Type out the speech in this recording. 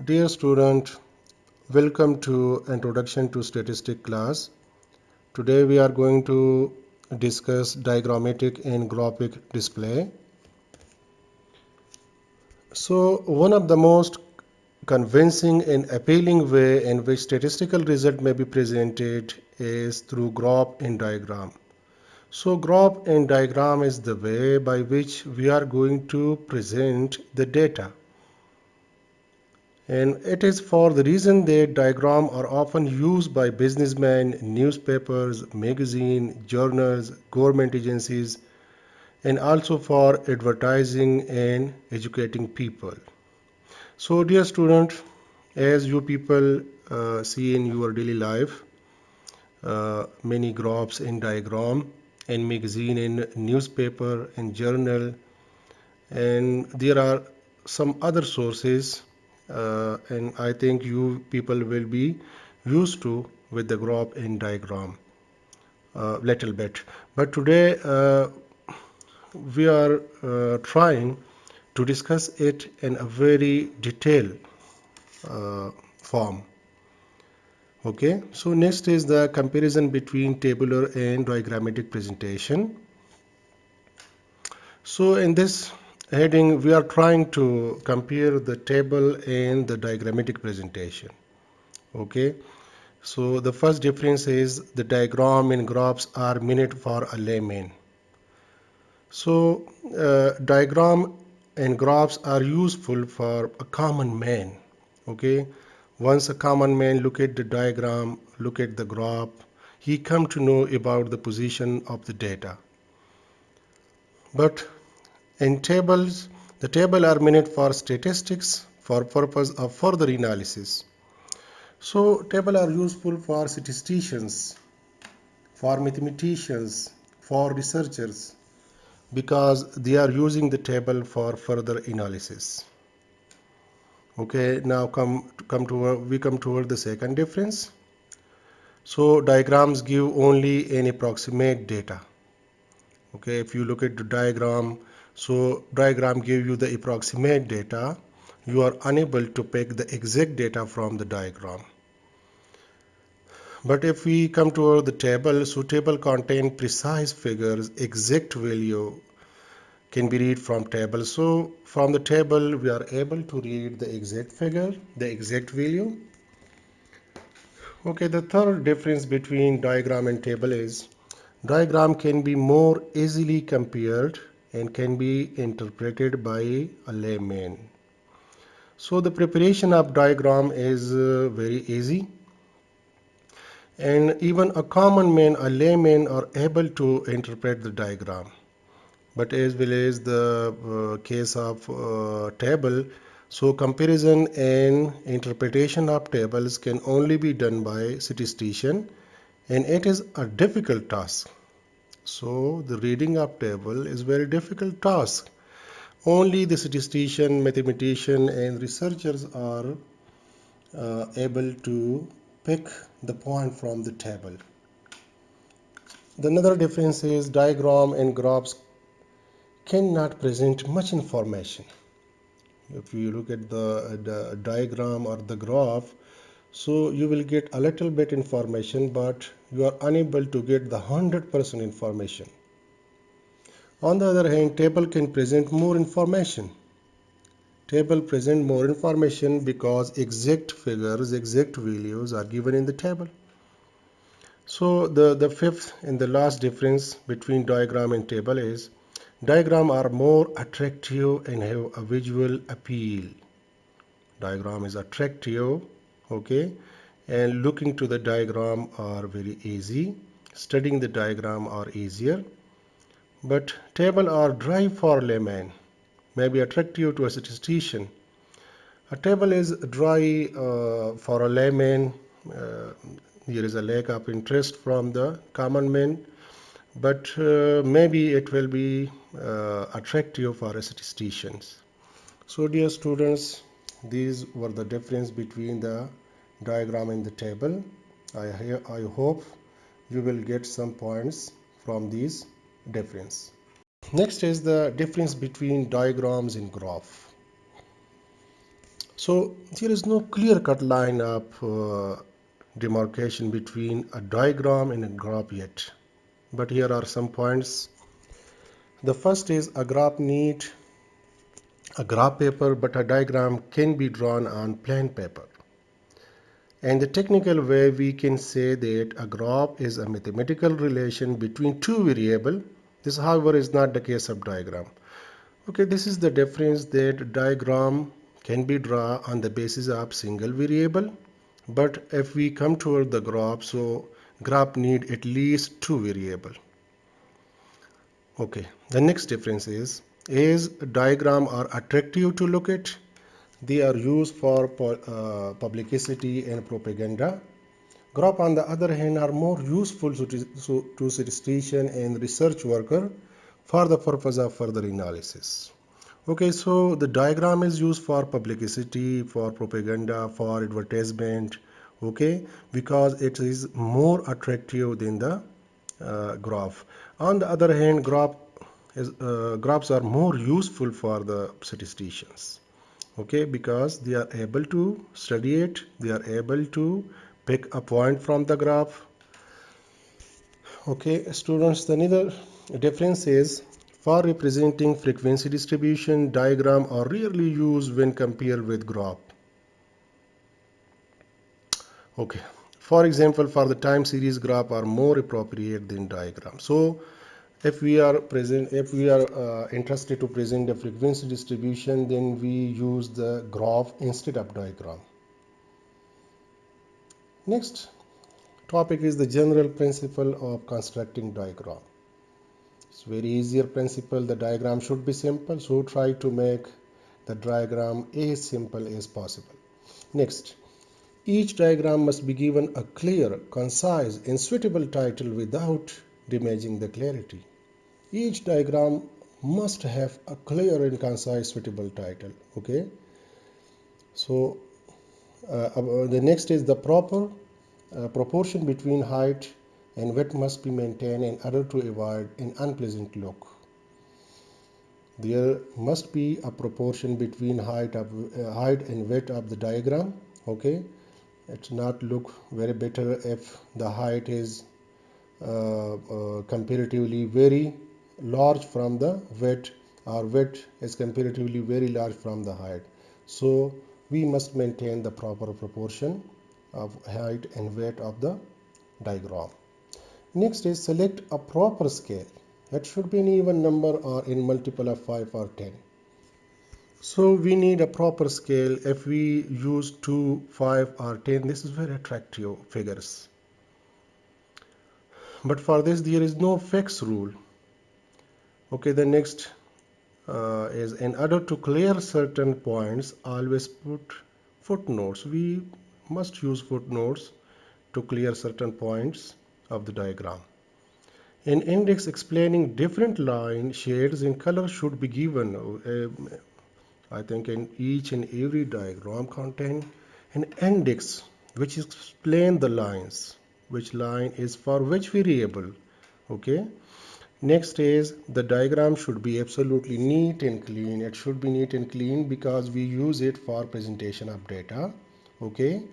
Dear student, welcome to Introduction to Statistics class. Today we are going to discuss diagrammatic and graphic display. So one of the most convincing and appealing way in which statistical result may be presented is through graph and diagram. So graph and diagram is the way by which we are going to present the data. And it is for the reason that diagrams are often used by businessmen, newspapers, magazines, journals, government agencies, and also for advertising and educating people. So, dear student, as you people see in your daily life, many graphs and diagram and magazine and newspaper and journal, and there are some other sources, and I think you people will be used to with the graph and diagram little bit. But today we are trying to discuss it in a very detailed form. Okay, so next is the comparison between tabular and diagrammatic presentation. So in this heading, we are trying to compare the table and the diagrammatic presentation. Okay, so the first difference is the diagram and graphs are meant for a layman. So diagram and graphs are useful for a common man. Okay, once a common man look at the diagram, look at the graph, he come to know about the position of the data. But in tables, the table are meant for statistics for purpose of further analysis. So table are useful for statisticians, for mathematicians, for researchers because they are using the table for further analysis. Okay, now we come toward the second difference. So diagrams give only an approximate data. Okay, if you look at the diagram, so diagram give you the approximate data. You are unable to pick the exact data from the diagram. But if we come to the table, so table contain precise figures, exact value can be read from table. So from the table we are able to read the exact figure, the exact value. Okay, the third difference between diagram and table is diagram can be more easily compared and can be interpreted by a layman. So the preparation of diagram is very easy, and even a common man, a layman, are able to interpret the diagram. But as well as the case of table, so comparison and interpretation of tables can only be done by statistician, and it is a difficult task. So the reading of table is very difficult task. Only the statistician, mathematician, and researchers are able to pick the point from the table. The another difference is diagram and graphs cannot present much information. If you look at the diagram or the graph, so you will get a little bit information, but you are unable to get the 100% information. On the other hand, table can present more information. Table present more information because exact figures, exact values are given in the table. So the fifth and the last difference between diagram and table is diagram are more attractive and have a visual appeal. Diagram is attractive, okay, and looking to the diagram are very easy. Studying the diagram are easier, but table are dry for layman, may be attractive to a statistician. A table is dry for a layman. There is a lack of interest from the common man, but maybe it will be attractive for statisticians. So dear students, these were the difference between the diagram and the table. I hope you will get some points from these difference. Next is the difference between diagrams and graph. So there is no clear-cut line of demarcation between a diagram and a graph yet. But here are some points. The first is a graph need a graph paper, but a diagram can be drawn on plain paper. And the technical way we can say that a graph is a mathematical relation between two variables. This, however, is not the case of diagram. Okay, this is the difference that diagram can be drawn on the basis of single variable, but if we come toward the graph, so graph need at least two variable. Okay, the next difference is diagram are attractive to look at. They are used for publicity and propaganda. Graph, on the other hand, are more useful to statistician and research worker for the purpose of further analysis. Okay, so the diagram is used for publicity, for propaganda, for advertisement, okay, because it is more attractive than the graph. On the other hand, graphs are more useful for the statisticians, okay, because they are able to study it, they are able to pick a point from the graph. Okay, students, the another difference is for representing frequency distribution, diagram are rarely used when compared with graph. Okay, for example, for the time series, graph are more appropriate than diagram. So if we are interested to present the frequency distribution, then we use the graph instead of diagram. Next topic is the general principle of constructing diagram. It's very easier principle. The diagram should be simple, so try to make the diagram as simple as possible. Next, each diagram must be given a clear, concise, and suitable title without damaging the clarity. Each diagram must have a clear and concise, suitable title. Okay. So the next is the proper proportion between height and width must be maintained in order to avoid an unpleasant look. There must be a proportion between height and width of the diagram. Okay, it's not look very better if the height is comparatively very large from the width, or width is comparatively very large from the height. So we must maintain the proper proportion of height and width of the diagram. Next is select a proper scale. It should be an even number or in multiple of 5 or 10. So we need a proper scale. If we use 2, 5 or 10, this is very attractive figures. But for this there is no fixed rule. Okay, the next is in order to clear certain points, always put footnotes. We must use footnotes to clear certain points of the diagram. An index explaining different line shades and color should be given. I think in each and every diagram contain an index which explain the lines, which line is for which variable. Okay. Next is the diagram should be absolutely neat and clean. It should be neat and clean because we use it for presentation of data. Okay.